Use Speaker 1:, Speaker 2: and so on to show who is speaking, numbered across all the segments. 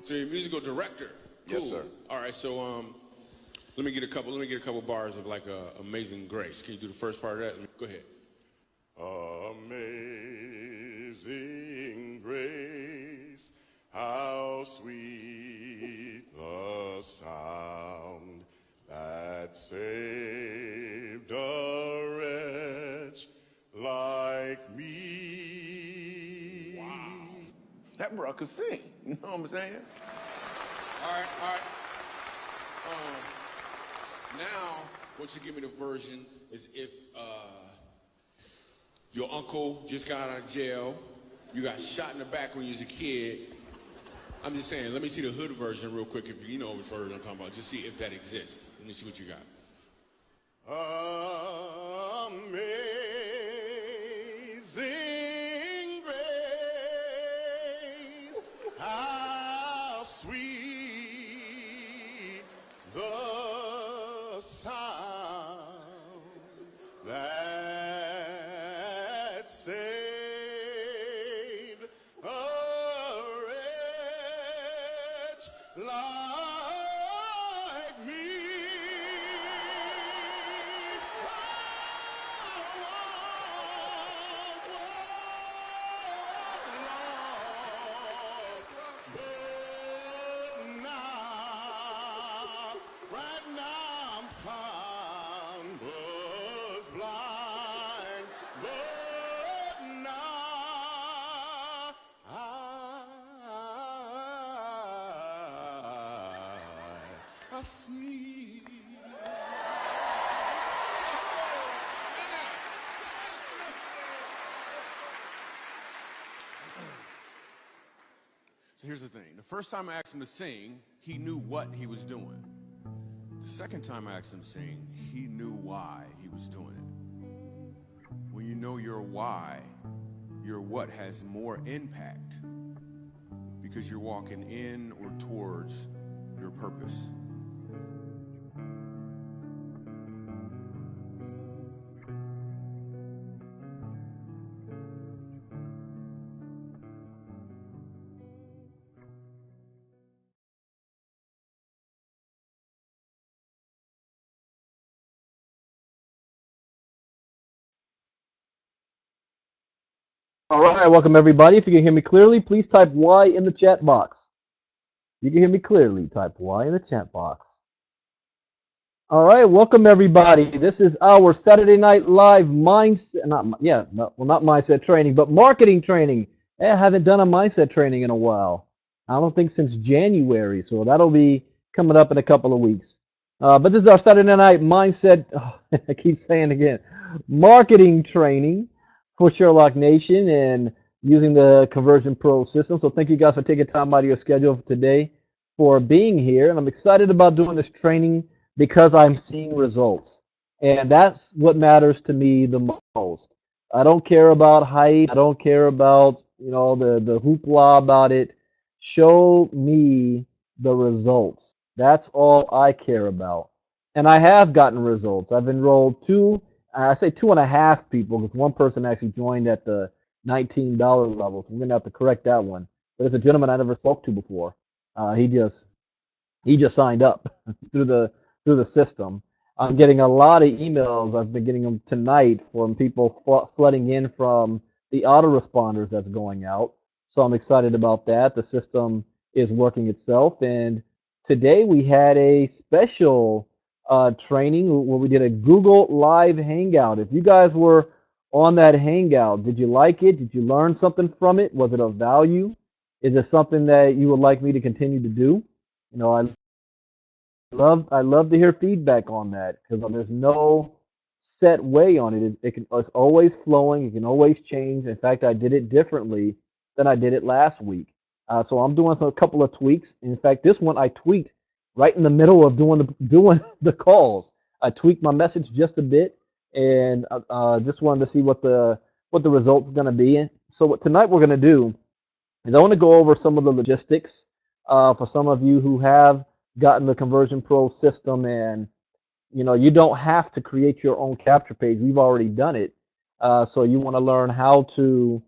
Speaker 1: So you're a musical director. Cool.
Speaker 2: Yes, sir.
Speaker 1: All right, so let me get a couple bars of like Amazing Grace. Can you do the first part of that? Go ahead.
Speaker 2: Amazing grace, how sweet the sound that saved a wretch like me.
Speaker 3: Wow. That bro could sing. You know what I'm saying?
Speaker 1: All right. Now, what you give me the version is if your uncle just got out of jail, you got shot in the back when you was a kid. I'm just saying, let me see the hood version real quick, if you know which version I'm talking about. Just see if that exists. Let me see what you got.
Speaker 2: Amazing grace, how sweet the sound that saved a wretch like me. Right now I'm found, was blind, but now I see.
Speaker 1: So here's the thing. The first time I asked him to sing, he knew what he was doing. The second time I asked him to sing, he knew why he was doing it. When you know your why, your what has more impact because you're walking in or towards your purpose.
Speaker 4: All right, welcome everybody. If you can hear me clearly, please type Y in the chat box. You can hear me clearly, type Y in the chat box. All right, welcome everybody. This is our Saturday Night Live mindset, not mindset training, but marketing training. Hey, I haven't done a mindset training in a while. I don't think since January, so that'll be coming up in a couple of weeks. But this is our Saturday Night Mindset, I keep saying again, marketing training for Sherlock Nation and using the Conversion Pro system. So thank you guys for taking time out of your schedule today for being here. And I'm excited about doing this training because I'm seeing results. And that's what matters to me the most. I don't care about hype. I don't care about, the hoopla about it. Show me the results. That's all I care about. And I have gotten results. I've enrolled two and a half people, because one person actually joined at the $19 level, so we're gonna have to correct that one. But it's a gentleman I never spoke to before. He just signed up through the system. I'm getting a lot of emails. I've been getting them tonight from people flooding in from the autoresponders that's going out. So I'm excited about that. The system is working itself, and today we had a special training where we did a Google Live Hangout. If you guys were on that Hangout, did you like it? Did you learn something from it? Was it of value? Is it something that you would like me to continue to do? I love to hear feedback on that, because there's no set way on it. It's always flowing. It can always change. In fact, I did it differently than I did it last week. So I'm doing a couple of tweaks. In fact, this one I tweaked right in the middle of doing the calls. I tweaked my message just a bit, and just wanted to see what the result's going to be. So what tonight we're going to do is I want to go over some of the logistics for some of you who have gotten the Conversion Pro system, and you don't have to create your own capture page. We've already done it. So you want to learn how to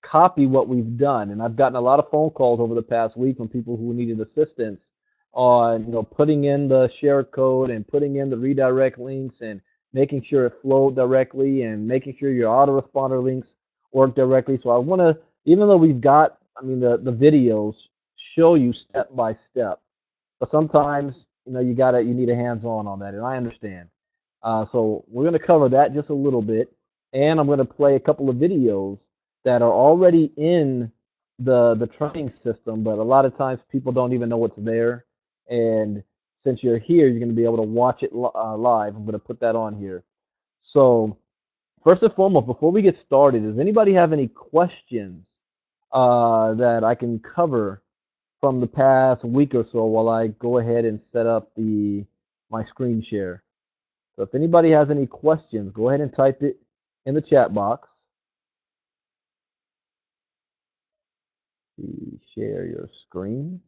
Speaker 4: copy what we've done. And I've gotten a lot of phone calls over the past week from people who needed assistance on, putting in the share code and putting in the redirect links and making sure it flowed directly and making sure your autoresponder links work directly. So I want to, even though we've got, the videos show you step by step, but sometimes, you need a hands-on on that, and I understand. So we're going to cover that just a little bit, and I'm going to play a couple of videos that are already in the training system, but a lot of times people don't even know it's there. And since you're here, you're going to be able to watch it live. I'm going to put that on here. So first and foremost, before we get started, does anybody have any questions that I can cover from the past week or so while I go ahead and set up my screen share? So if anybody has any questions, go ahead and type it in the chat box. Share your screen.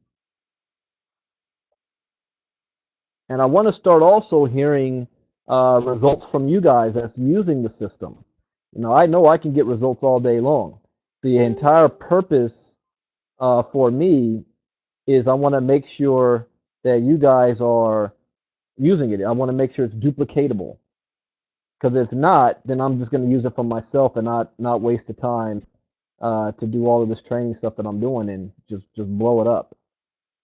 Speaker 4: And I want to start also hearing results from you guys that's using the system. I know I can get results all day long. The entire purpose for me is I want to make sure that you guys are using it. I want to make sure it's duplicatable. Because if not, then I'm just going to use it for myself and not waste the time to do all of this training stuff that I'm doing and just blow it up.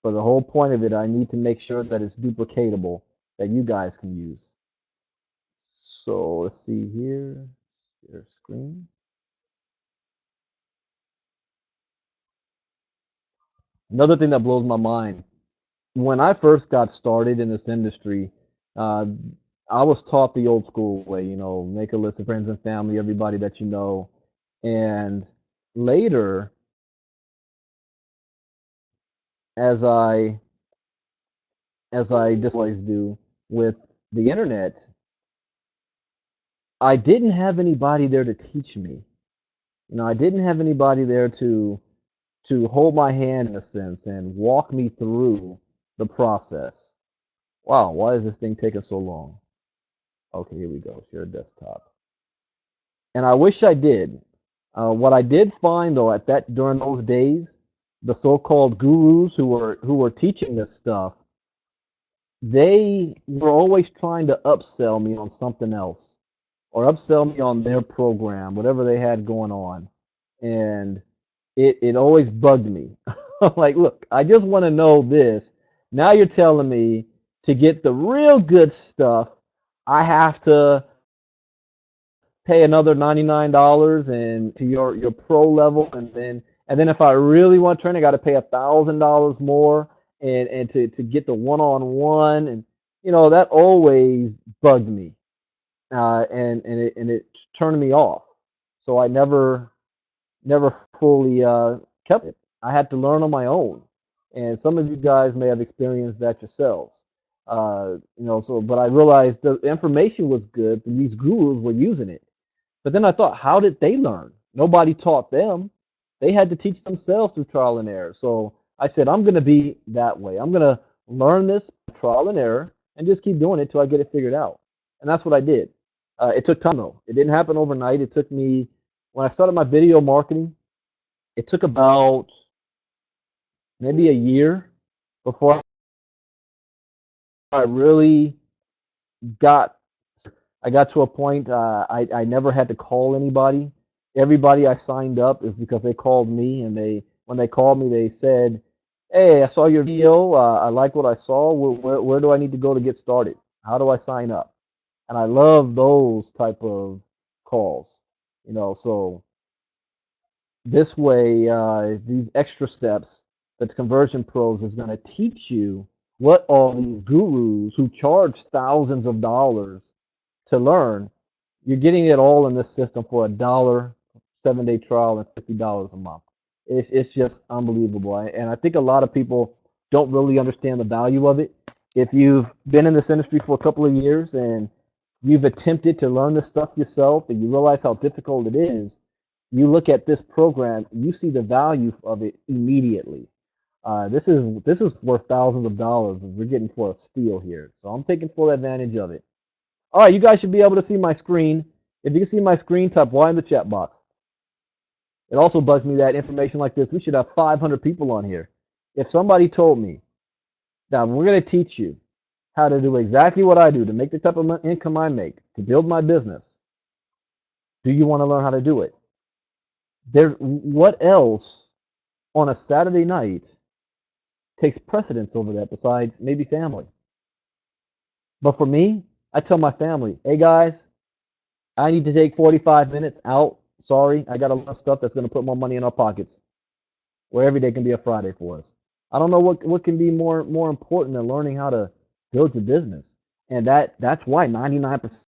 Speaker 4: For the whole point of it, I need to make sure that it's duplicatable, that you guys can use. So let's see here, share screen. Another thing that blows my mind, when I first got started in this industry, I was taught the old school way, make a list of friends and family, everybody that you know. And later, as I just always do with the internet, I didn't have anybody there to teach me. I didn't have anybody there to hold my hand in a sense and walk me through the process. Wow, why is this thing taking so long? Okay, here we go. Share desktop. And I wish I did. What I did find though during those days, the so-called gurus who were teaching this stuff, they were always trying to upsell me on something else or upsell me on their program, whatever they had going on. And it always bugged me. Like, look, I just want to know this. Now you're telling me to get the real good stuff, I have to pay another $99 and to your pro level, and then if I really want training, I got to pay $1,000 more and to get the one-on-one, and that always bugged me, and it turned me off. So I never fully kept it. I had to learn on my own, and some of you guys may have experienced that yourselves. But I realized the information was good, and these gurus were using it. But then I thought, how did they learn? Nobody taught them. They had to teach themselves through trial and error. So I said, I'm going to be that way. I'm going to learn this trial and error and just keep doing it till I get it figured out. And that's what I did. It took time, though. It didn't happen overnight. It took me, when I started my video marketing, it took about maybe a year before I really I got to a point I never had to call anybody. Everybody I signed up is because they called me, and when they called me, they said, "Hey, I saw your video. I like what I saw. Where do I need to go to get started? How do I sign up?" And I love those type of calls. So this way, these extra steps that Conversion Pros is going to teach you what all these gurus who charge thousands of dollars to learn, you're getting it all in this system for $1, 7-day trial, and $50 a month. It's just unbelievable. And I think a lot of people don't really understand the value of it. If you've been in this industry for a couple of years and you've attempted to learn this stuff yourself and you realize how difficult it is, you look at this program, you see the value of it immediately. This is worth thousands of dollars, and we're getting for a steal here. So I'm taking full advantage of it. All right, you guys should be able to see my screen. If you can see my screen, type Y in the chat box. It also bugs me that information like this, we should have 500 people on here. If somebody told me that we're going to teach you how to do exactly what I do, to make the type of income I make, to build my business, do you want to learn how to do it? What else on a Saturday night takes precedence over that besides maybe family? But for me, I tell my family, hey guys, I need to take 45 minutes out. Sorry, I got a lot of stuff that's going to put more money in our pockets, where every day can be a Friday for us. I don't know what can be more important than learning how to build your business. And that's why 99%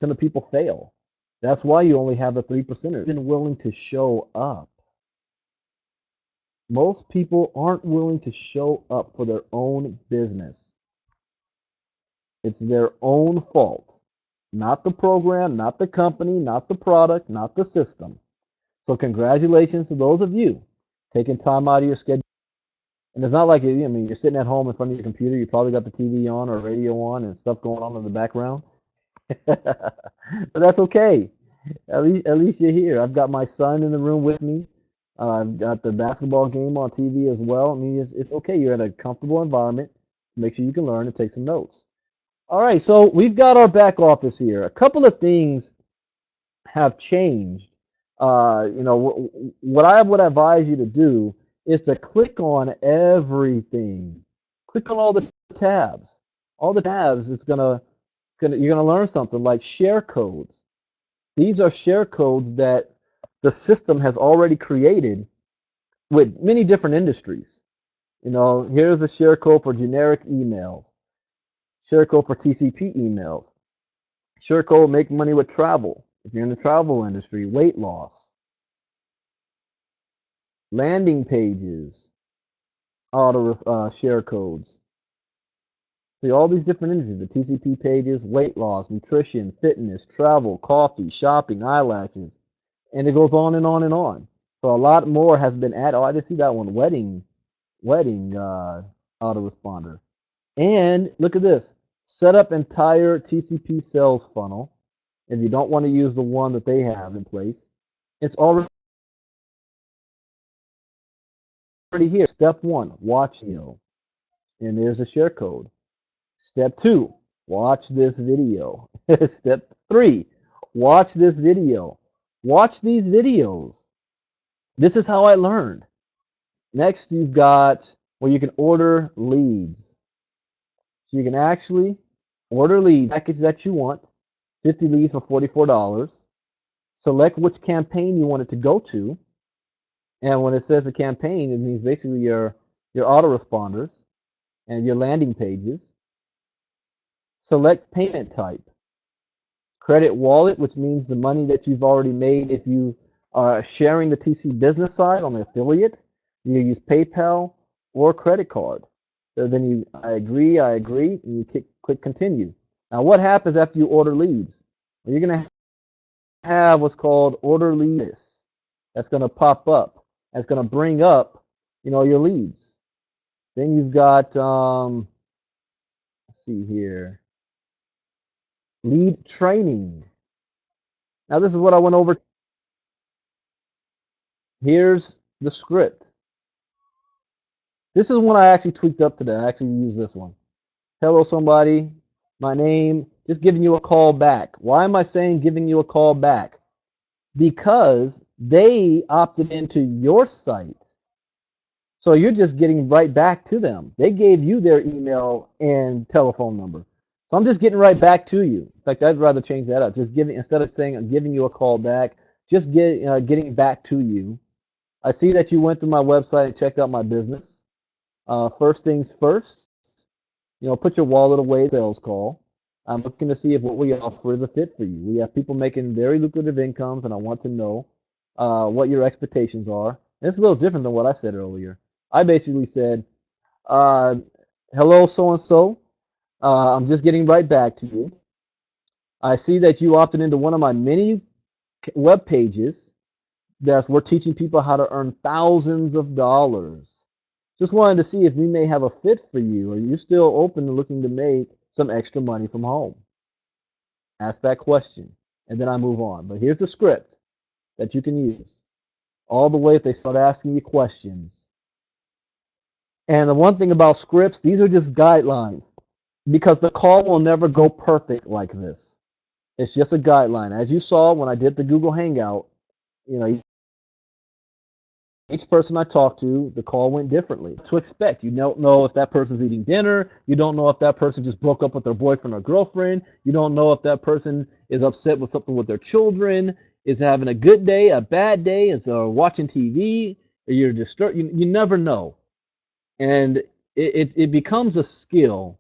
Speaker 4: of people fail. That's why you only have the 3%ers been willing to show up. Most people aren't willing to show up for their own business. It's their own fault. Not the program, not the company, not the product, not the system. So congratulations to those of you taking time out of your schedule. And it's not like, you're sitting at home in front of your computer, you probably got the TV on or radio on and stuff going on in the background. But that's okay. At least you're here. I've got my son in the room with me. I've got the basketball game on TV as well. I mean, it's okay. You're in a comfortable environment. Make sure you can learn and take some notes. All right, so we've got our back office here. A couple of things have changed. What I would advise you to do is to click on everything. Click on all the tabs. All the tabs is you're gonna learn something like share codes. These are share codes that the system has already created with many different industries. Here's a share code for generic emails, share code for TCP emails, share code make money with travel. If you're in the travel industry, weight loss, landing pages, auto share codes. See all these different industries, the TCP pages, weight loss, nutrition, fitness, travel, coffee, shopping, eyelashes, and it goes on and on and on. So a lot more has been added. Oh, I didn't see that one. Wedding autoresponder. And look at this. Set up entire TCP sales funnel. If you don't want to use the one that they have in place, it's already here. Step 1, watch video. And there's a share code. Step 2, watch this video. Step 3, watch this video. Watch these videos. This is how I learned. Next, you've got where you can order leads. So you can actually order leads, package that you want, 50 leads for $44. Select which campaign you want it to go to. And when it says a campaign, it means basically your autoresponders and your landing pages. Select payment type. Credit wallet, which means the money that you've already made if you are sharing the TC business side on the affiliate. You use PayPal or credit card. So then I agree, and you click continue. Now what happens after you order leads? Well, you're going to have what's called order leads. That's going to pop up. That's going to bring up, your leads. Then you've got, let's see here, lead training. Now this is what I went over. Here's the script. This is one I actually tweaked up today. I actually used this one. Hello, somebody. My name. Just giving you a call back. Why am I saying giving you a call back? Because they opted into your site. So you're just getting right back to them. They gave you their email and telephone number. So I'm just getting right back to you. In fact, I'd rather change that up. Instead of saying I'm giving you a call back, just getting back to you. I see that you went through my website and checked out my business. First things first, put your wallet away, sales call. I'm looking to see if what we offer is a fit for you. We have people making very lucrative incomes, and I want to know what your expectations are. And it's a little different than what I said earlier. I basically said, hello, so-and-so. I'm just getting right back to you. I see that you opted into one of my many web pages that we're teaching people how to earn thousands of dollars. Just wanted to see if we may have a fit for you. Are you still open to looking to make some extra money from home? Ask that question. and then I move on. But here's the script that you can use all the way if they start asking you questions. And the one thing about scripts, these are just guidelines because the call will never go perfect like this. It's just a guideline. As you saw when I did the Google Hangout, you know, each person I talked to, the call went differently. To expect, you don't know if that person's eating dinner. You don't know if that person just broke up with their boyfriend or girlfriend. You don't know if that person is upset with something with their children, is having a good day, a bad day, is watching TV, or you're disturbed. You never know, and it becomes a skill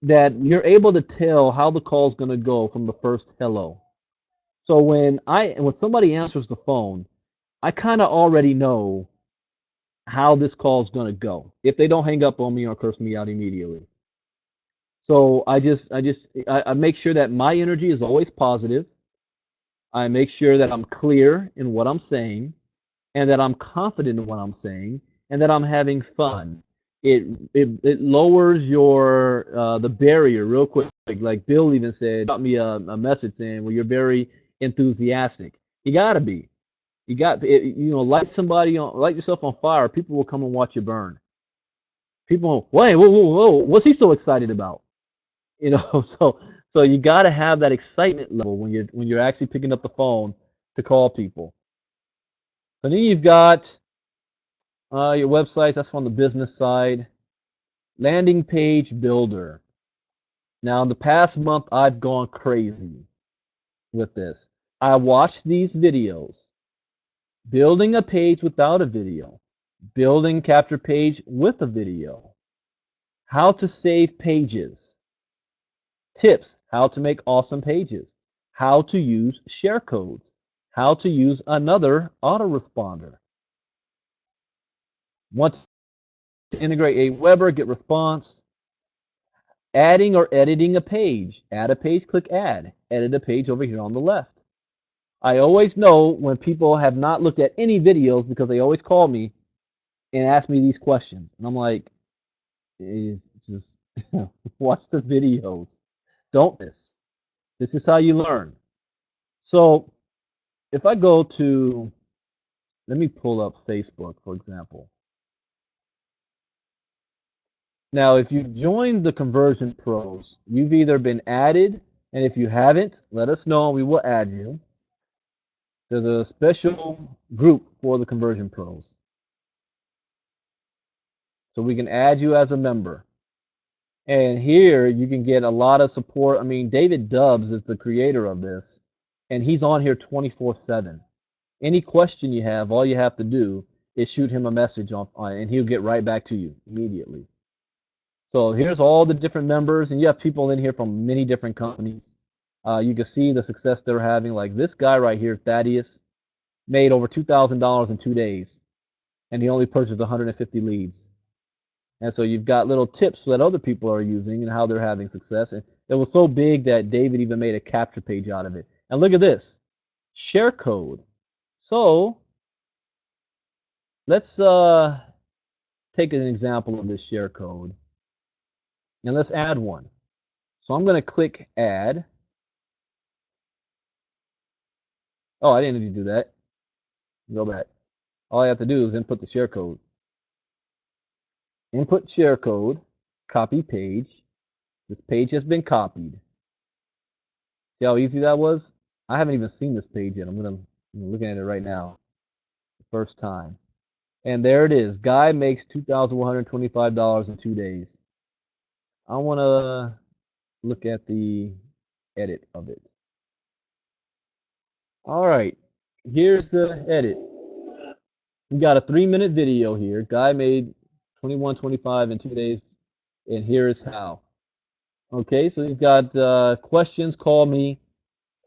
Speaker 4: that you're able to tell how the call's going to go from the first hello. So when somebody answers the phone, I kind of already know how this call is going to go if they don't hang up on me or curse me out immediately. So I make sure that my energy is always positive. I make sure that I'm clear in what I'm saying and that I'm confident in what I'm saying and that I'm having fun. It lowers your the barrier real quick. Like Bill even said, got me a message saying, well, you're very enthusiastic. You gotta be. You got light yourself on fire. People will come and watch you burn. People, wait, whoa, what's he so excited about? You know, so you got to have that excitement level when you're actually picking up the phone to call people. And then you've got your websites. That's on the business side. Landing page builder. Now, in the past month, I've gone crazy with this. I watched these videos. Building a page without a video. Building capture page with a video. How to save pages. Tips, how to make awesome pages. How to use share codes. How to use another autoresponder. Want to integrate a Weber, get response. Adding or editing a page. Add a page, click add. Edit a page over here on the left. I always know when people have not looked at any videos because they always call me and ask me these questions. And I'm like, just watch the videos. Don't miss. This is how you learn. So if I go to, let me pull up Facebook, for example. Now, if you've joined the Conversion Pros, you've either been added, and if you haven't, let us know. We will add you. There's a special group for the Conversion Pros. So we can add you as a member. And here you can get a lot of support. I mean, David Dubbs is the creator of this, and he's on here 24/7. Any question you have, all you have to do is shoot him a message and he'll get right back to you immediately. So here's all the different members, and you have people in here from many different companies. You can see the success they're having. Like this guy right here, Thaddeus, made over $2,000 in 2 days, and he only purchased 150 leads. And so you've got little tips that other people are using and how they're having success. And it was so big that David even made a capture page out of it. And look at this, share code. So let's take an example of this share code. And let's add one. So I'm going to click add. Oh, I didn't need to do that. Go back. All I have to do is input the share code. Input share code, copy page. This page has been copied. See how easy that was? I haven't even seen this page yet. I'm looking at it right now. First time. And there it is. Guy makes $2,125 in 2 days. I want to look at the edit of it. All right. Here's the edit. We got a 3-minute video here. Guy made $2,125 in 2 days, and here is how. Okay, so you've got questions, call me.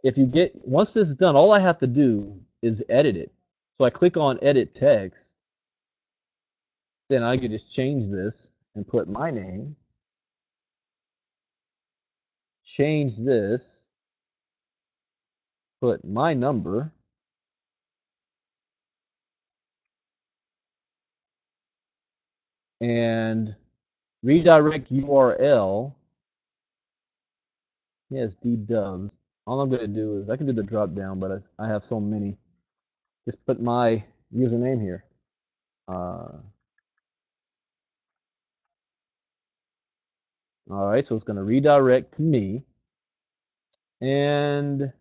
Speaker 4: Once this is done, all I have to do is edit it. So I click on edit text. Then I could just change this and put my name. Change this. Put my number. And redirect URL. Yes, D Dubs. all I'm going to do is I can do the drop down, but I have so many. Just put my username here. All right, so it's going to redirect to me and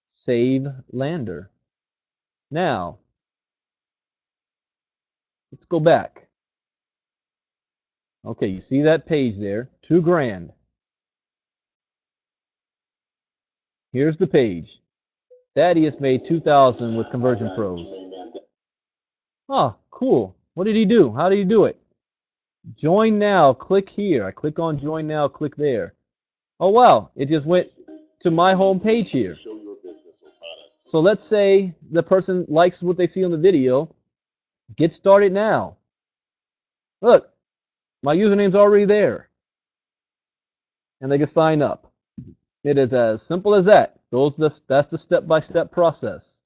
Speaker 4: save lander. Now, let's go back. Okay, you see that page there, $2,000. Here's the page. Daddy has made 2,000 with Conversion Pros. Oh, cool. What did he do? How did he do it? Join now, click here. I click on join now, click there. Oh wow, it just went to my home page here. So let's say the person likes what they see on the video. Get started now. Look, my username's already there. And they can sign up. It is as simple as that. That's the step-by-step process.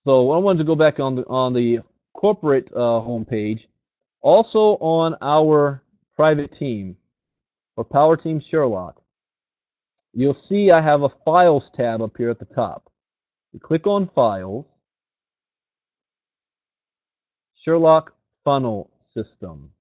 Speaker 4: So I wanted to go back on the corporate homepage. Also on our private team, or Power Team Sherlock, you'll see I have a Files tab up here at the top. You click on Files, Sherlock Funnel System.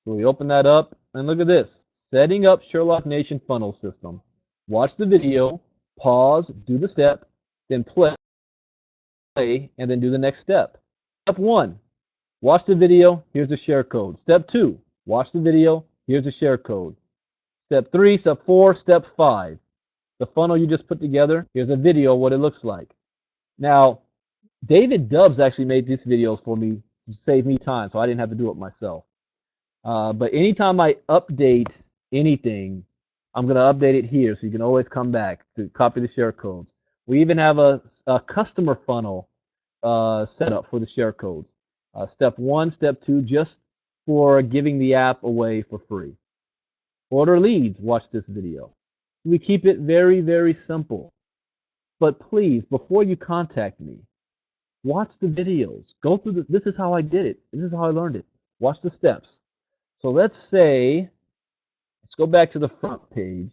Speaker 4: So we open that up, and look at this. Setting up Sherlock Nation Funnel System. Watch the video, pause, do the step, then play, and then do the next step. Step 1, watch the video, here's the share code. Step 2, watch the video, here's the share code. Step 3, step 4, step 5. The funnel you just put together, here's a video, what it looks like. Now, David Dubbs actually made this video for me to save me time, so I didn't have to do it myself. But anytime I update anything, I'm going to update it here, so you can always come back to copy the share codes. We even have a customer funnel set up for the share codes. Step 1, step 2, just for giving the app away for free. Order leads, watch this video. We keep it very, very simple. But please, before you contact me, watch the videos. Go through this. This is how I did it. This is how I learned it. Watch the steps. So let's say, let's go back to the front page.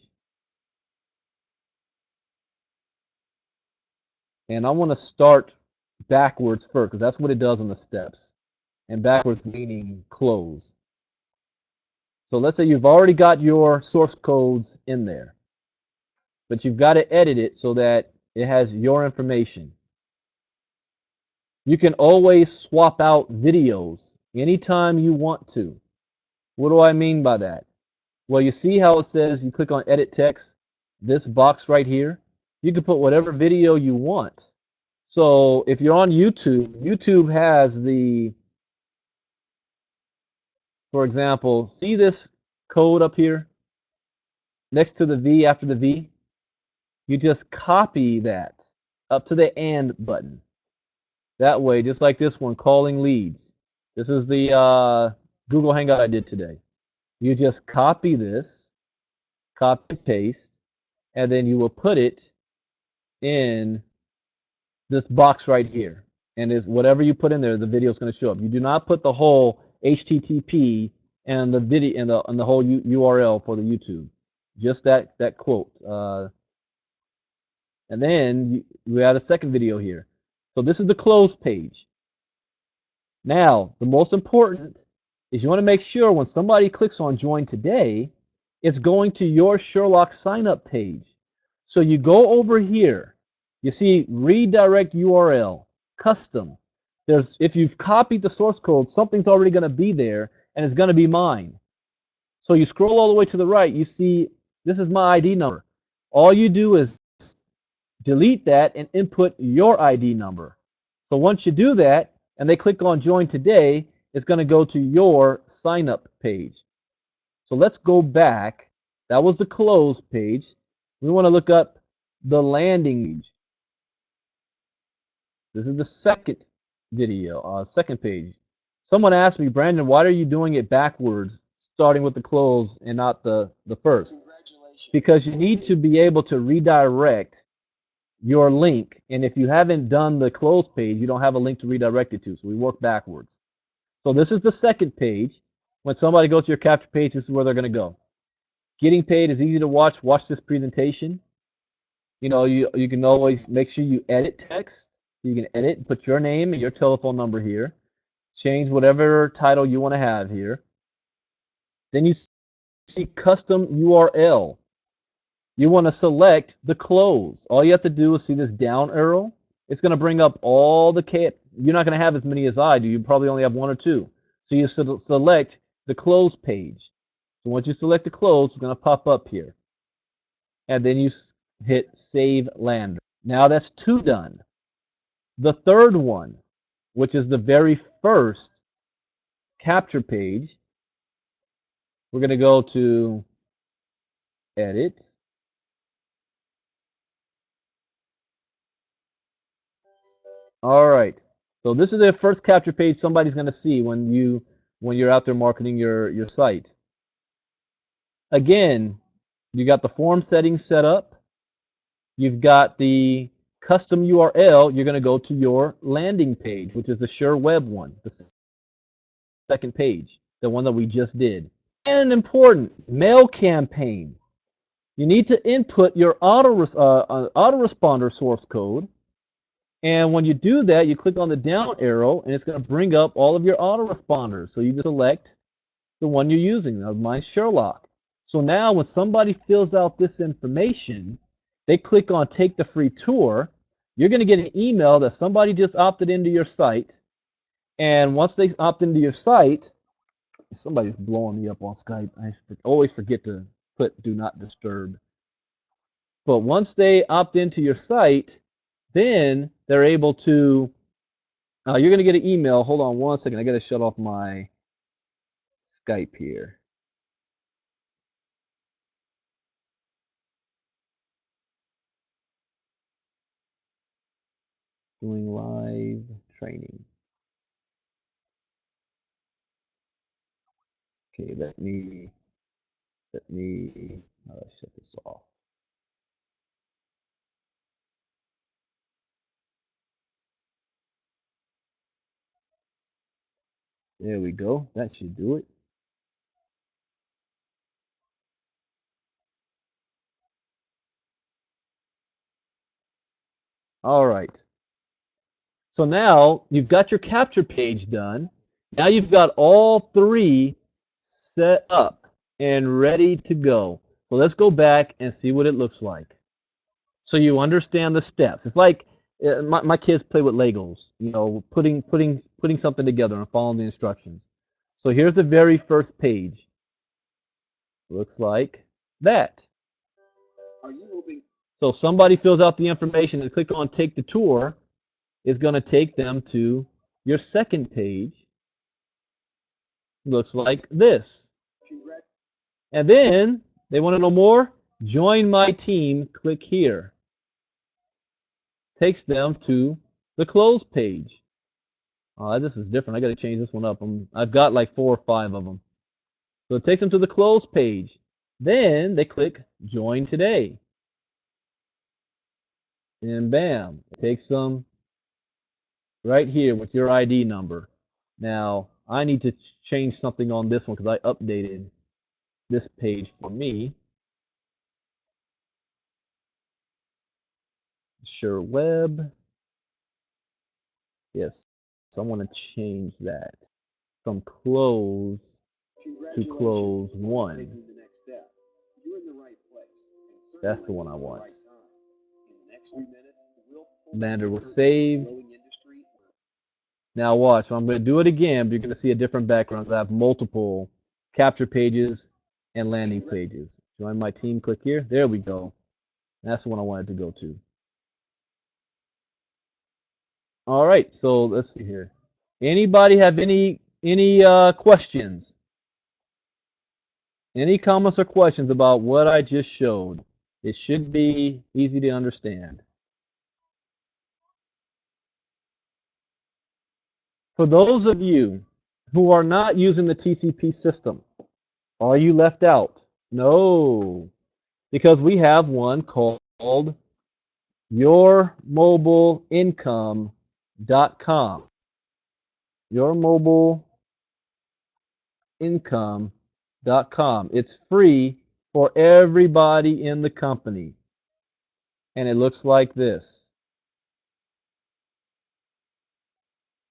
Speaker 4: And I want to start backwards first, because that's what it does on the steps. And backwards meaning close. So let's say you've already got your source codes in there. But you've got to edit it so that it has your information. You can always swap out videos anytime you want to. What do I mean by that? Well, you see how it says you click on edit text, this box right here? You can put whatever video you want. So if you're on YouTube, YouTube has the, for example, see this code up here next to the V after the V? You just copy that up to the and button. That way, just like this one, calling leads. This is the Google Hangout I did today. You just copy this, copy paste, and then you will put it in this box right here. And it's whatever you put in there, the video is going to show up. You do not put the whole HTTP and the video and the whole URL for the YouTube. Just that quote. And then we add a second video here. So this is the close page. Now, the most important is you want to make sure when somebody clicks on join today, it's going to your Sherlock sign up page. So you go over here, you see redirect URL, custom. If you've copied the source code, something's already going to be there, and it's going to be mine. So you scroll all the way to the right, you see this is my ID number. All you do is delete that and input your ID number. So once you do that, and they click on join today, it's going to go to your sign up page. So let's go back. That was the close page. We want to look up the landing page. This is the second video, second page. Someone asked me, Brandon, why are you doing it backwards, starting with the close and not the first? Because you need to be able to redirect your link, and if you haven't done the close page, you don't have a link to redirect it to, so we work backwards. So this is the second page. When somebody goes to your capture page, this is where they're going to go. Getting paid is easy to watch. Watch this presentation. You know, you can always make sure you edit text. You can edit and put your name and your telephone number here. Change whatever title you want to have here. Then you see custom URL. You want to select the close. All you have to do is see this down arrow. It's going to bring up all the you're not going to have as many as I do. You probably only have one or two. So you select the close page. So once you select the close, it's going to pop up here. And then you hit Save Lander. Now that's 2 done. The third one, which is the very first capture page, we're going to go to Edit. All right. So this is the first capture page somebody's going to see when you're out there marketing your site. Again, you got the form settings set up. You've got the custom URL. You're going to go to your landing page, which is the Sure Web one, the second page, the one that we just did. And important, mail campaign. You need to input your autoresponder source code. And when you do that, you click on the down arrow, and it's going to bring up all of your autoresponders. So you just select the one you're using. Now, mine's Sherlock. So now when somebody fills out this information, they click on Take the Free Tour, you're going to get an email that somebody just opted into your site. And once they opt into your site, somebody's blowing me up on Skype. I always forget to put Do Not Disturb. But once they opt into your site, then they're able to, you're going to get an email. Hold on one second. I got to shut off my Skype here. Doing live training. Okay, let me shut this off. There we go. That should do it. All right. So now you've got your capture page done. Now you've got all 3 set up and ready to go. So let's go back and see what it looks like. So you understand the steps. It's like my kids play with Legos, you know, putting something together and following the instructions. So here's the very first page. Looks like that. So somebody fills out the information and click on Take the Tour. Is going to take them to your second page. Looks like this. And then they want to know more. Join my team. Click here. Takes them to the close page. This is different. I got to change this one up. I've got like 4 or 5 of them. So it takes them to the close page. Then they click Join Today. And bam, it takes them right here with your ID number. Now, I need to change something on this one because I updated this page for me. Sure Web. Yes, so I want to change that from close to close 1. That's the one I want. Lander was saved. Now watch, I'm going to do it again, but you're going to see a different background. I have multiple capture pages and landing pages. Join my team, click here. There we go. That's the one I wanted to go to. All right, so let's see here. Anybody have any questions? Any comments or questions about what I just showed? It should be easy to understand. For those of you who are not using the TCP system, are you left out? No, because we have one called yourmobileincome.com. income.com. It's free for everybody in the company. And it looks like this.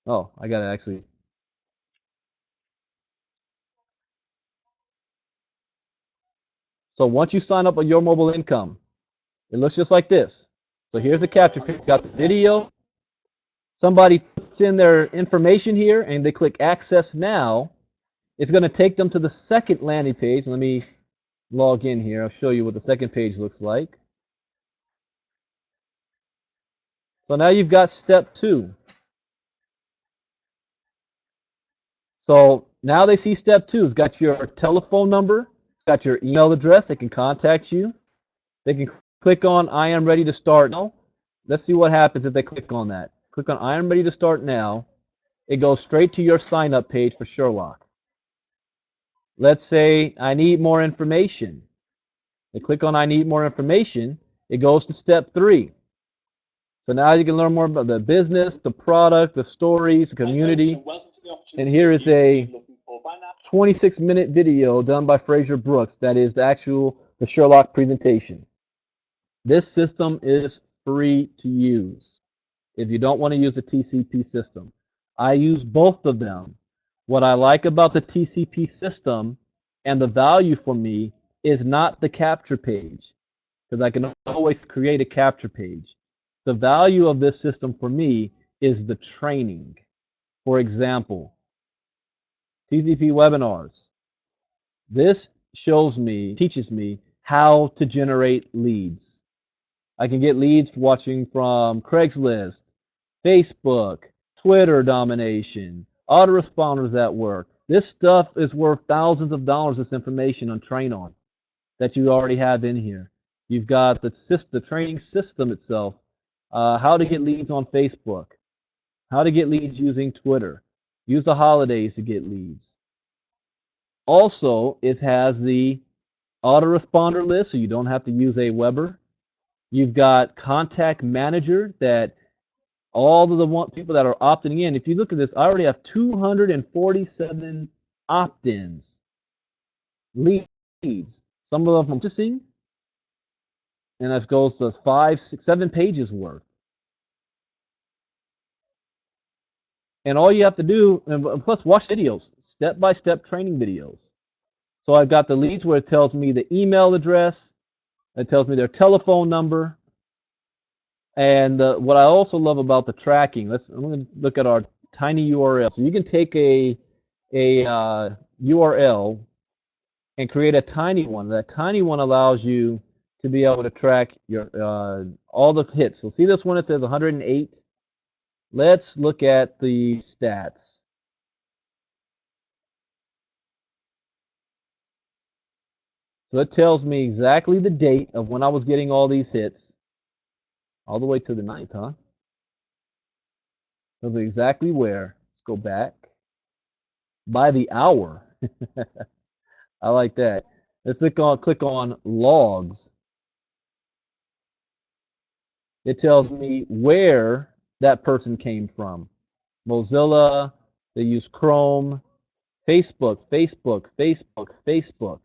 Speaker 4: Oh, I got to actually. So once you sign up on Your Mobile Income, it looks just like this. So here's the capture page. Got the video. Somebody puts in their information here and they click Access Now. It's going to take them to the second landing page. Let me log in here. I'll show you what the second page looks like. So now you've got step 2. So now they see step 2. It's got your telephone number. It's got your email address. They can contact you. They can click on I am ready to start now. Let's see what happens if they click on that. Click on I am ready to start now. It goes straight to your sign up page for Sherlock. Let's say I need more information. They click on I need more information. It goes to step 3. So now you can learn more about the business, the product, the stories, the community. And here is a 26-minute video done by Fraser Brooks. That is the Sherlock presentation. This system is free to use if you don't want to use the TCP system. I use both of them. What I like about the TCP system and the value for me is not the capture page, because I can always create a capture page. The value of this system for me is the training. For example, TCP webinars. This teaches me how to generate leads. I can get leads watching from Craigslist, Facebook, Twitter domination, autoresponders at work. This stuff is worth thousands of dollars, this information on Train On that you already have in here. You've got the training system itself, how to get leads on Facebook, how to get leads using Twitter, use the holidays to get leads. Also, it has the autoresponder list, so you don't have to use a Weber. You've got Contact Manager, that all of the people that are opting in. If you look at this, I already have 247 opt-ins, leads. Some of them I'm purchasing, and that goes to 5, 6, 7 pages worth. And all you have to do, and plus watch videos, step-by-step training videos. So I've got the leads where it tells me the email address, it tells me their telephone number, and what I also love about the tracking, I'm going to look at our tiny URL. So you can take a URL and create a tiny one. That tiny one allows you to be able to track your all the hits. So see this one, it says 108. Let's look at the stats. So it tells me exactly the date of when I was getting all these hits, all the way to the 9th, huh? Tells me exactly where. Let's go back. By the hour. I like that. Let's click on logs. It tells me where that person came from. Mozilla, they use Chrome, Facebook, Facebook, Facebook, Facebook.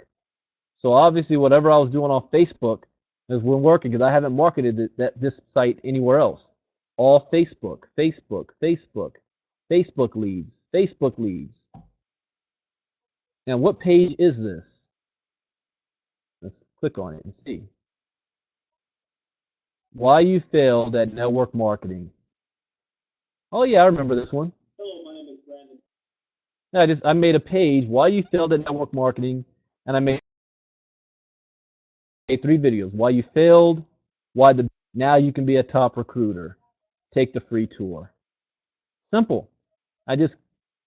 Speaker 4: So obviously whatever I was doing on Facebook has been working, because I haven't marketed this site anywhere else. All Facebook, Facebook, Facebook, Facebook leads, Facebook leads. Now what page is this? Let's click on it and see. Why you failed at network marketing. Oh yeah, I remember this one.
Speaker 5: Hello, my name is Brandon.
Speaker 4: I made a page, why you failed at network marketing, and I made 3 videos. Why you failed, now you can be a top recruiter. Take the free tour. Simple. I just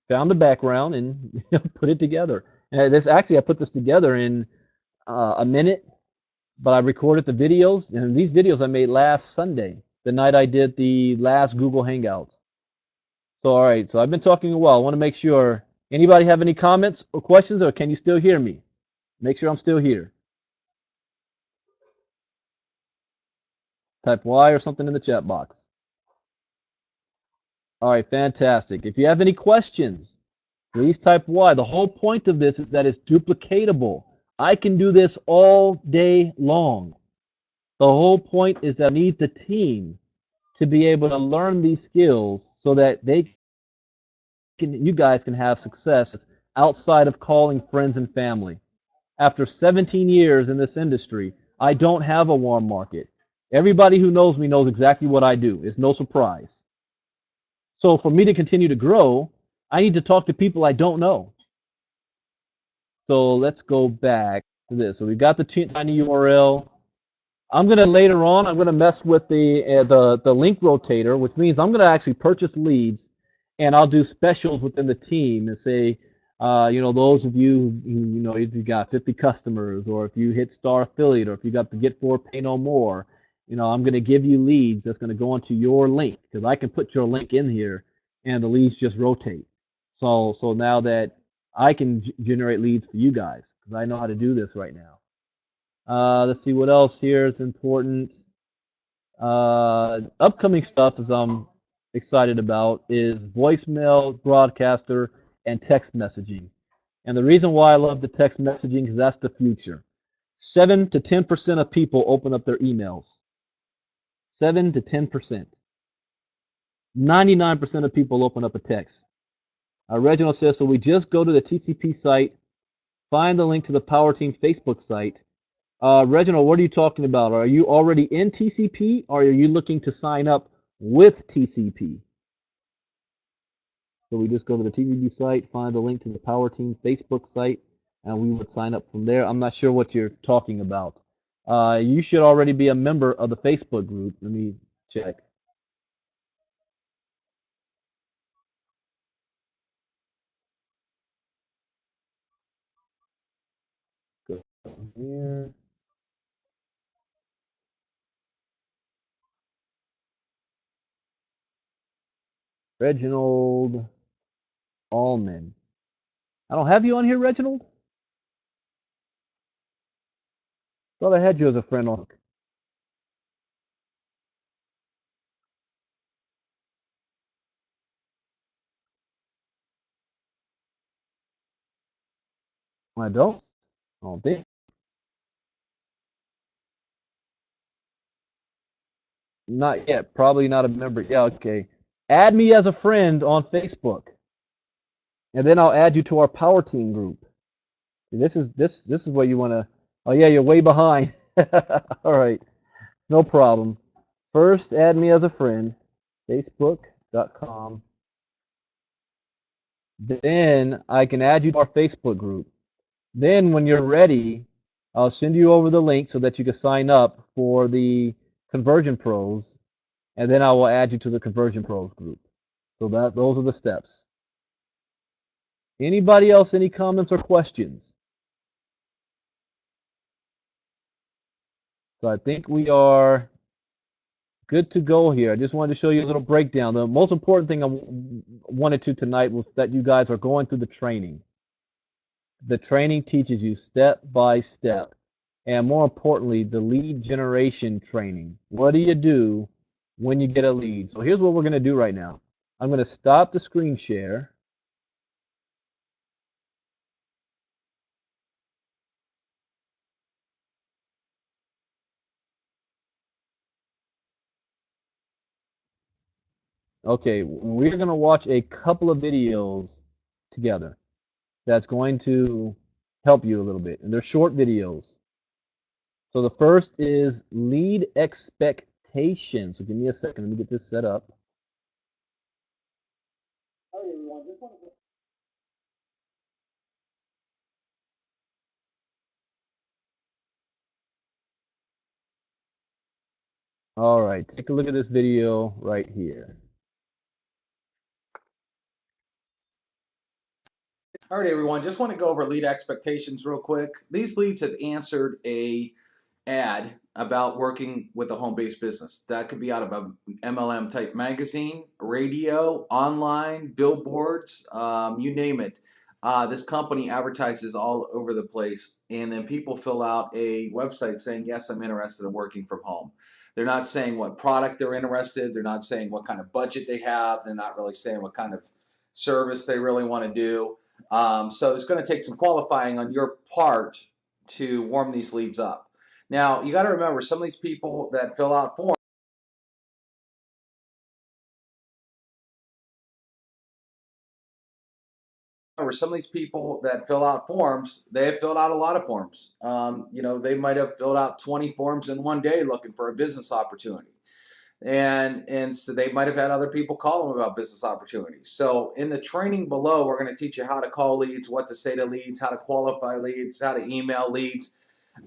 Speaker 4: found the background and put it together. And I put this together in a minute, but I recorded the videos, and these videos I made last Sunday, the night I did the last Google Hangout. So all right, so I've been talking a while. I want to make sure, anybody have any comments or questions, or can you still hear me? Make sure I'm still here. Type Y or something in the chat box. All right, fantastic. If you have any questions, Please type Y. The whole point of this is that it's duplicatable. I can do this all day long. The whole point is that I need the team to be able to learn these skills so that you guys can have success outside of calling friends and family. After 17 years in this industry, I don't have a warm market. Everybody who knows me knows exactly what I do. It's no surprise. So for me to continue to grow, I need to talk to people I don't know. So let's go back to this. So we got the tiny URL. I'm gonna later on. I'm gonna mess with the link rotator, which means I'm gonna actually purchase leads, and I'll do specials within the team and say, those of you who, if you got 50 customers, or if you hit star affiliate, or if you got the get 4 pay no more, I'm gonna give you leads that's gonna go onto your link, because I can put your link in here, and the leads just rotate. So now that I can generate leads for you guys, because I know how to do this right now. Let's see what else here is important. Upcoming stuff as I'm excited about is voicemail, broadcaster, and text messaging. And the reason why I love the text messaging is that's the future. 7 to 10% of people open up their emails. 7 to 10%. 99% of people open up a text. Reginald says, so we just go to the TCP site, find the link to the Power Team Facebook site. Reginald, what are you talking about? Are you already in TCP, or are you looking to sign up with TCP? So we just go to the TCP site, find the link to the Power Team Facebook site, and we would sign up from there. I'm not sure what you're talking about. You should already be a member of the Facebook group. Let me check. Go here. Reginald Allman. I don't have you on here, Reginald? Thought I had you as a friend on. I don't. I don't think. Not yet. Probably not a member. Yeah, okay. Add me as a friend on Facebook, and then I'll add you to our Power Team group. This is what you want to. Oh yeah, you're way behind. All right, no problem. First, add me as a friend, facebook.com. Then I can add you to our Facebook group. Then when you're ready, I'll send you over the link so that you can sign up for the Conversion Pros, and then I will add you to the Conversion Pros group. So those are the steps. Anybody else, any comments or questions? So I think we are good to go here. I just wanted to show you a little breakdown. The most important thing I wanted to tonight was that you guys are going through the training. The training teaches you step by step, and more importantly, the lead generation training. What do you do when you get a lead? So here's what we're going to do right now. I'm going to stop the screen share. Okay, we're going to watch a couple of videos together that's going to help you a little bit. And they're short videos. So the first is lead expectation. So give me a second. Let me get this set up.
Speaker 5: All right, everyone. Just want to
Speaker 4: All right, take a look at this video right here.
Speaker 6: All right, everyone. Just want to go over lead expectations real quick. These leads have answered a ad about working with a home-based business. That could be out of a MLM type magazine, radio, online, billboards, you name it. This company advertises all over the place, and then people fill out a website saying, yes, I'm interested in working from home. They're not saying what product they're interested. They're not saying what kind of budget they have. They're not really saying what kind of service they really want to do. So it's going to take some qualifying on your part to warm these leads up. Now, you got to remember, some of these people that fill out forms, they have filled out a lot of forms. They might have filled out 20 forms in one day looking for a business opportunity. And so they might have had other people call them about business opportunities. So in the training below, we're going to teach you how to call leads, what to say to leads, how to qualify leads, how to email leads,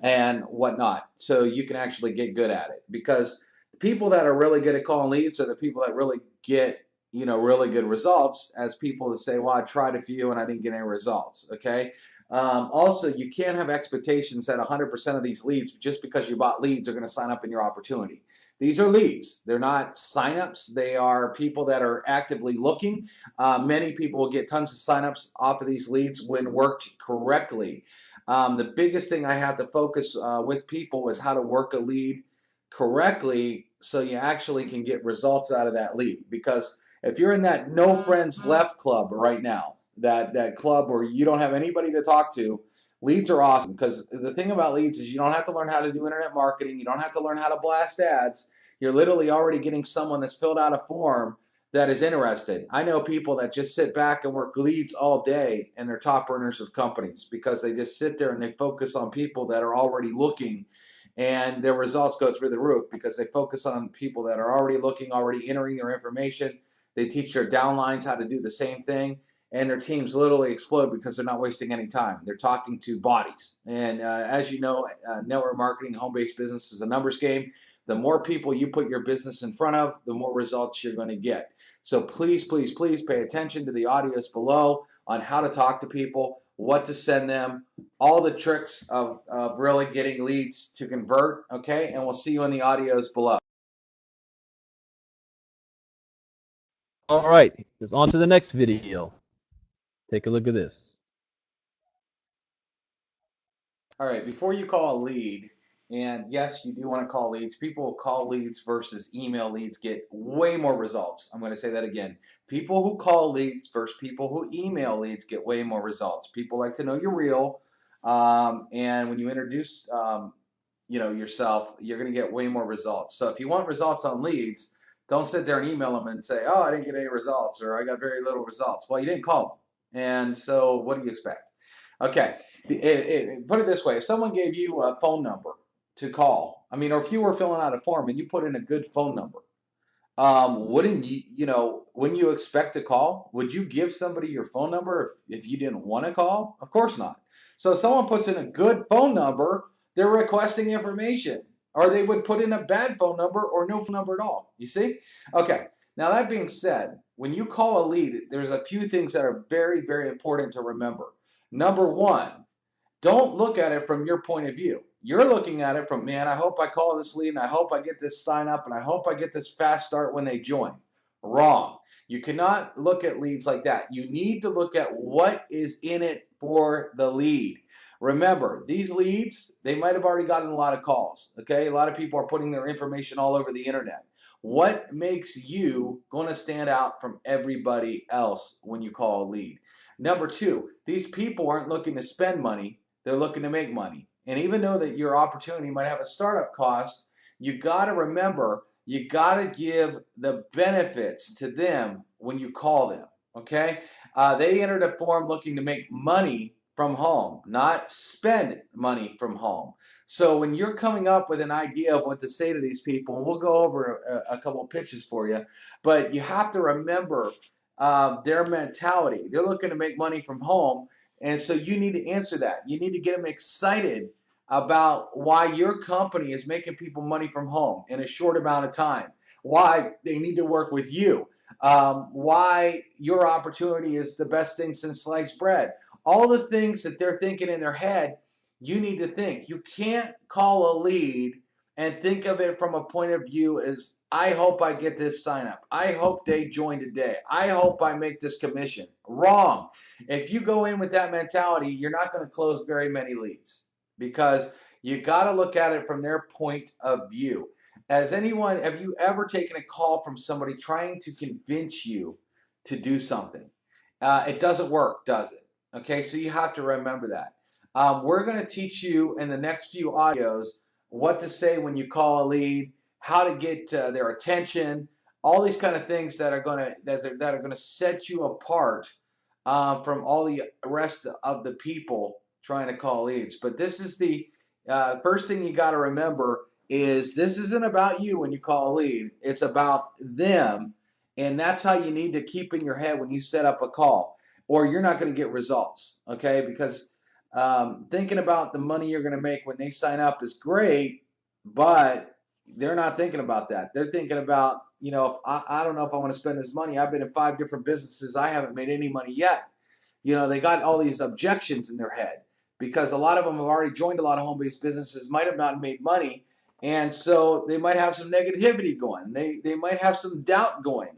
Speaker 6: and whatnot. So you can actually get good at it, because the people that are really good at calling leads are the people that really get, really good results, as people that say, well, I tried a few and I didn't get any results. Okay. Also, you can't have expectations that 100% of these leads, just because you bought leads, are going to sign up in your opportunity. These are leads. They're not signups. They are people that are actively looking. Many people will get tons of signups off of these leads when worked correctly. The biggest thing I have to focus with people is how to work a lead correctly so you actually can get results out of that lead. Because if you're in that no friends left club right now, that club where you don't have anybody to talk to, leads are awesome. Because the thing about leads is you don't have to learn how to do internet marketing. You don't have to learn how to blast ads. You're literally already getting someone that's filled out a form that is interested. I know people that just sit back and work leads all day, and they're top earners of companies, because they just sit there and they focus on people that are already looking, and their results go through the roof because they focus on people that are already looking, already entering their information. They teach their downlines how to do the same thing, and their teams literally explode because they're not wasting any time. They're talking to bodies. And as you know, network marketing, home-based business is a numbers game. The more people you put your business in front of, the more results you're going to get. So please, please, please pay attention to the audios below on how to talk to people, what to send them, all the tricks of really getting leads to convert, okay? And we'll see you in the audios below.
Speaker 4: All right, it's on to the next video. Take a look at this.
Speaker 6: All right, before you call a lead, and yes, you do want to call leads. People who call leads versus email leads get way more results. I'm going to say that again. People who call leads versus people who email leads get way more results. People like to know you're real, and when you introduce, yourself, you're going to get way more results. So if you want results on leads, don't sit there and email them and say, "Oh, I didn't get any results," or "I got very little results." Well, you didn't call them, and so what do you expect? Okay, put it this way: if someone gave you a phone number to call, or if you were filling out a form and you put in a good phone number, wouldn't you expect to call? Would you give somebody your phone number if you didn't want to call? Of course not. So if someone puts in a good phone number, they're requesting information, or they would put in a bad phone number or no phone number at all. You see? Okay. Now that being said, when you call a lead, there's a few things that are very, very important to remember. Number one, don't look at it from your point of view. You're looking at it from, man, I hope I call this lead and I hope I get this sign up and I hope I get this fast start when they join. Wrong. You cannot look at leads like that. You need to look at what is in it for the lead. Remember, these leads, they might have already gotten a lot of calls. Okay, a lot of people are putting their information all over the internet. What makes you going to stand out from everybody else when you call a lead? Number two, these people aren't looking to spend money. They're looking to make money. And even though that your opportunity might have a startup cost, you got to remember, you got to give the benefits to them when you call them, okay? They entered a form looking to make money from home, not spend money from home. So when you're coming up with an idea of what to say to these people, and we'll go over a couple of pitches for you, but you have to remember their mentality. They're looking to make money from home, and so you need to answer that. You need to get them excited about why your company is making people money from home in a short amount of time, why they need to work with you, why your opportunity is the best thing since sliced bread. All the things that they're thinking in their head, you need to think. You can't call a lead and think of it from a point of view as, I hope I get this sign up. I hope they join today. I hope I make this commission. Wrong. If you go in with that mentality, you're not going to close very many leads, because you got to look at it from their point of view. Have you ever taken a call from somebody trying to convince you to do something? it doesn't work, does it? Okay, so you have to remember that. We're going to teach you in the next few audios what to say when you call a lead, how to get their attention, all these kind of things that are going to set you apart from all the rest of the people trying to call leads. But this is the first thing you got to remember is this isn't about you when you call a lead. It's about them. And that's how you need to keep in your head when you set up a call, or you're not going to get results, okay? Because thinking about the money you're going to make when they sign up is great, but they're not thinking about that. They're thinking about, I don't know if I want to spend this money. I've been in 5 different businesses. I haven't made any money yet. They got all these objections in their head because a lot of them have already joined a lot of home-based businesses, might have not made money, and so they might have some negativity going. They might have some doubt going.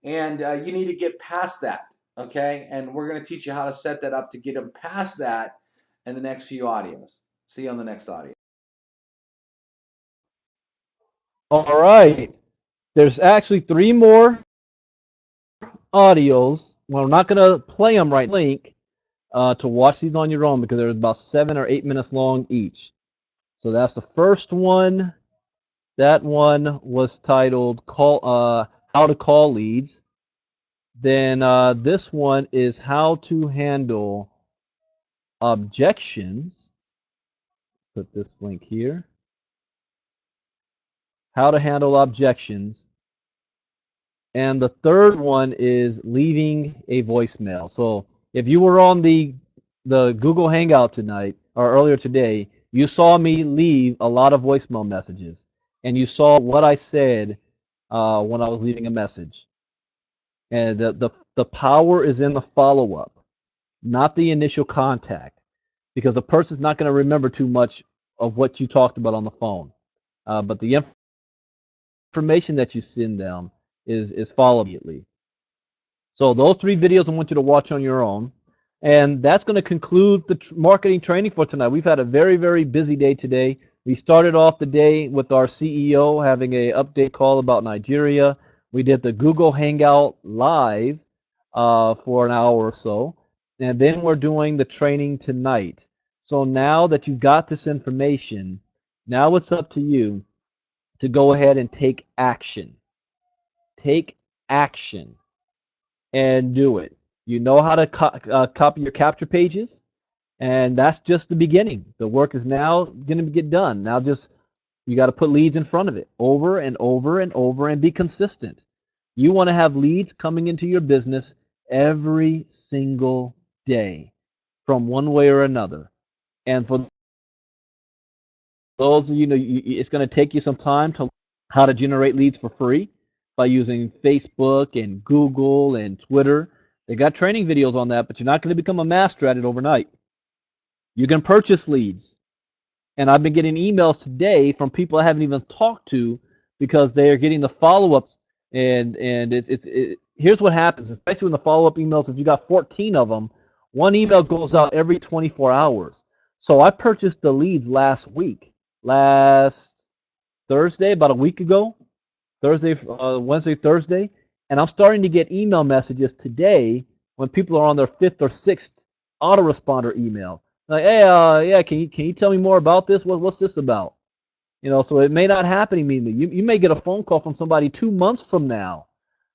Speaker 6: And you need to get past that, okay? And we're going to teach you how to set that up to get them past that in the next few audios. See you on the next audio.
Speaker 4: All right. There's actually 3 more audios. Well, I'm not going to play them right now. Link to watch these on your own because they're about 7 or 8 minutes long each. So that's the first one. That one was titled How to Call Leads. Then this one is How to Handle Objections. Put this link here. How to Handle Objections. And the third one is Leaving a Voicemail. So if you were on the Google Hangout tonight or earlier today, you saw me leave a lot of voicemail messages. And you saw what I said when I was leaving a message. And the power is in the follow-up, not the initial contact, because a person's not going to remember too much of what you talked about on the phone. But the information that you send them is followed immediately. So those 3 videos I want you to watch on your own. And that's going to conclude the marketing training for tonight. We've had a very, very busy day today. We started off the day with our CEO having an update call about Nigeria. We did the Google Hangout live for an hour or so. And then we're doing the training tonight. So now that you've got this information, now it's up to you to go ahead and take action. Take action and do it. You know how to copy your capture pages, and that's just the beginning. The work is now going to get done. Now you got to put leads in front of it over and over and over and be consistent. You want to have leads coming into your business every single day from one way or another. And for those of you, it's going to take you some time to learn how to generate leads for free by using Facebook and Google and Twitter. They got training videos on that, but you're not going to become a master at it overnight. You can purchase leads. And I've been getting emails today from people I haven't even talked to because they are getting the follow-ups. And here's what happens, especially when the follow-up emails, if you got 14 of them, one email goes out every 24 hours. So I purchased the leads last Thursday, about a week ago, Wednesday, Thursday. And I'm starting to get email messages today when people are on their 5th or 6th autoresponder email. Like, hey, can you tell me more about this? What's this about? So it may not happen immediately. You may get a phone call from somebody 2 months from now,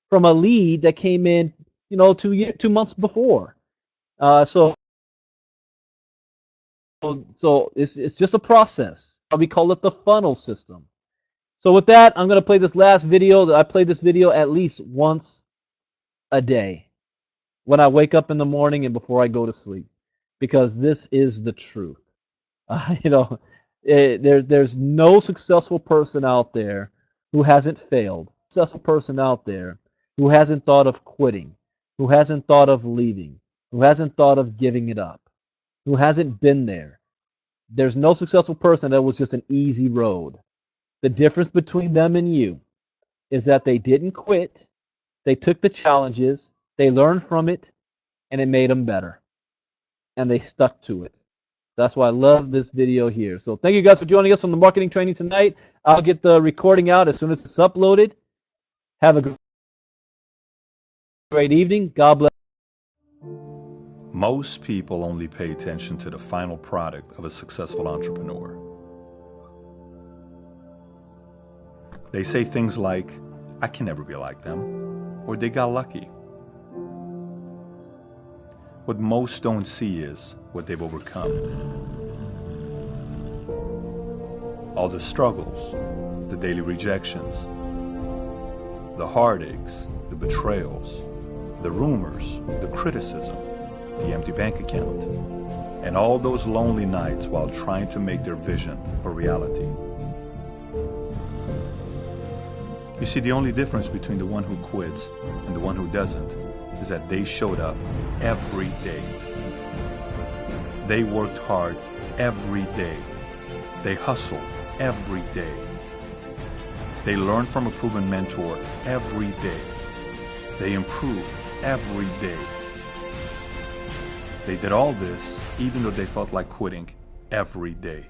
Speaker 4: from a lead that came in, 2 months before. So it's just a process. We call it the funnel system. So with that, I'm going to play this last video. I play this video at least once a day when I wake up in the morning and before I go to sleep, because this is the truth. There's no successful person out there who hasn't failed. Successful person out there who hasn't thought of quitting, who hasn't thought of leaving, who hasn't thought of giving it up, who hasn't been there. There's no successful person that was just an easy road. The difference between them and you is that they didn't quit, they took the challenges, they learned from it, and it made them better. And they stuck to it. That's why I love this video here. So thank you guys for joining us on the marketing training tonight. I'll get the recording out as soon as it's uploaded. Have a great evening. God bless.
Speaker 7: Most people only pay attention to the final product of a successful entrepreneur. They say things like, I can never be like them, or they got lucky. What most don't see is what they've overcome. All the struggles, the daily rejections, the heartaches, the betrayals, the rumors, the criticism, the empty bank account, and all those lonely nights while trying to make their vision a reality. You see, the only difference between the one who quits and the one who doesn't is that they showed up every day. They worked hard every day. They hustled every day. They learned from a proven mentor every day. They improved every day. They did all this even though they felt like quitting every day.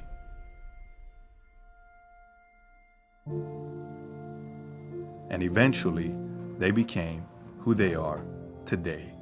Speaker 7: And eventually, they became who they are today.